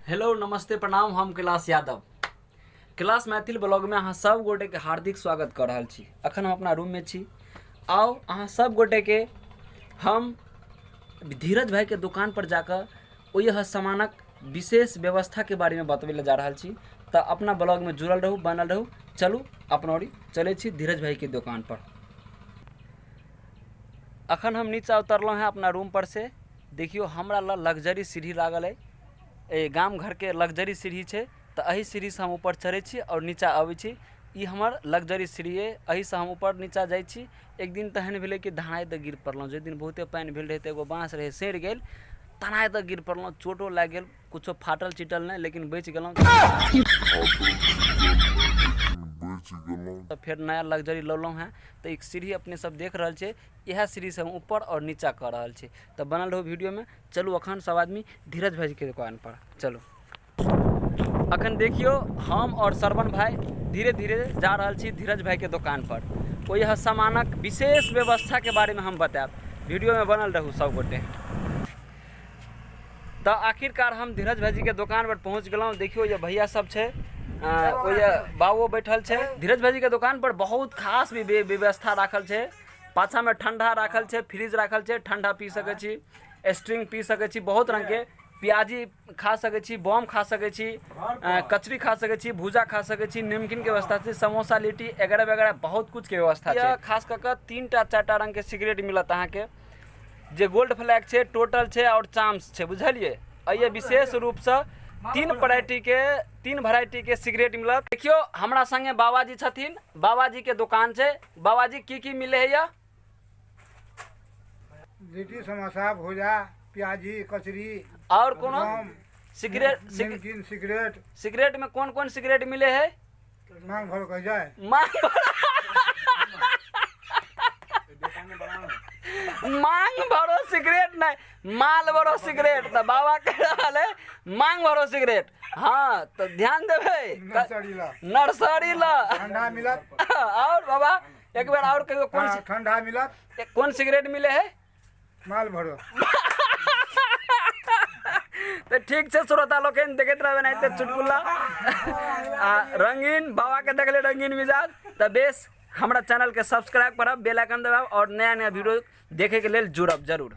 Hello नमस्ते प्रणाम। हम कैलाश यादव कैलाश मैथिल ब्लॉग में अहाँ सब गोटे के हार्दिक स्वागत कर रहा छी। अखन हम अपना रूम में छी। आओ अहाँ सब गोटे के हम धीरज भाई के दुकान पर जाकर ओह सामानक विशेष व्यवस्था के बारे में बतवे जा रहा छी। तो अपना ब्लॉग में जुड़ल रहू, बनल रहू। चलू अपना ओरी चले छी धीरज भाई के दुकान पर। अखन हम नीचा उतरल हैं अपना रूम पर से। देखियो हमरा ला लग्जरी सीढ़ी लागल है। गाम घर के लग्जरी सीढ़ी है। तो अही सीढ़ी से हम ऊपर चढ़े छी और नीचा आवे छी। ई हमर लग्जरी सीढ़ी है। अही से हम ऊपर नीचा जाए छी। एक दिन तहन भेले कि धनाए तो गिर पड़ल। जे दिन बहुते पानी भेल रहे एगो बाँस रहे सड़ गेल, तनाए तो गिर पड़ल। चोटो लग गेल, कुछो फाटल चिटल नहीं, लेकिन बच गल। तो फिर नया लग्जरी लौलौं हैं। तो एक सीढ़ी अपने सब देख रहा है। यह सीढ़ी से हम ऊपर और नीचा कर रहा है। तो बनल रहो वीडियो में। चलू अखन सब आदमी धीरज भाई के दुकान पर चलो। अखन देखियो हम और सरवन भाई धीरे धीरे जा रहा छी धीरज भाई के दुकान पर। वो यह सामानक विशेष व्यवस्था के बारे में हम बताएब। वीडियो में बनल रहू सब गोटे। तो आखिरकार हम धीरज भाई के दुकान पर पहुँच गलौं। देखियो ये भैया सब है, बाबू बैठल है। धीरज भाई के दुकान पर बहुत खास भी व्यवस्था राखल है। पाछा में ठंडा राखल है, फ्रिज राखल है। ठंडा पी सके छी, स्ट्रिंग पी सके छी, बहुत रंग के प्याजी खा सके छी, बम खा सके छी, कचरी खा सके छी, भूजा खा सके छी, नमकीन के व्यवस्था है, समोसा लिट्टी वगैरह वगैरह बहुत कुछ के व्यवस्था है। खास करके 3टा 4टा रंग के सिगरेट मिलत अहाँ के, जे गोल्ड फ्लैग है, टोटल है और चाम्स है, बुझलिए। ये विशेष रूप से 3 वैरायटी के सिगरेट मिलत। देखियो हमरा संगे बाबाजी छथिन। बाबाजी के दुकान है। बाबाजी की मिले है? या लिट्टी समोसा भूजा प्याजी कचरी और कोनो सिगरेट? नमकीन सिगरेट। सिगरेट में कौन कौन सिगरेट मिले है? मांग भर कह जाए मांग भरो सिगरेट नहीं, माल भरो सिगरेट। तो बाबा कह रहा है मांग भरो सिगरेट। हाँ तो ध्यान देवे। नर्सरी ला ठंडा मिलत। और बाबा एक बार और कहियो कौन ठंडा मिलत। कौन सिगरेट मिले है? माल भरो। तो ठीक है श्रोता लोग देखते रहे नहीं तो चुटकुला रंगीन बाबा के देख ले रंगीन मिजाज। तो बेस हमारा चैनल के सब्सक्राइब करब, बेल आइकन दबाब और नया नया वीडियो देखे के लिए जुड़ब जरूर।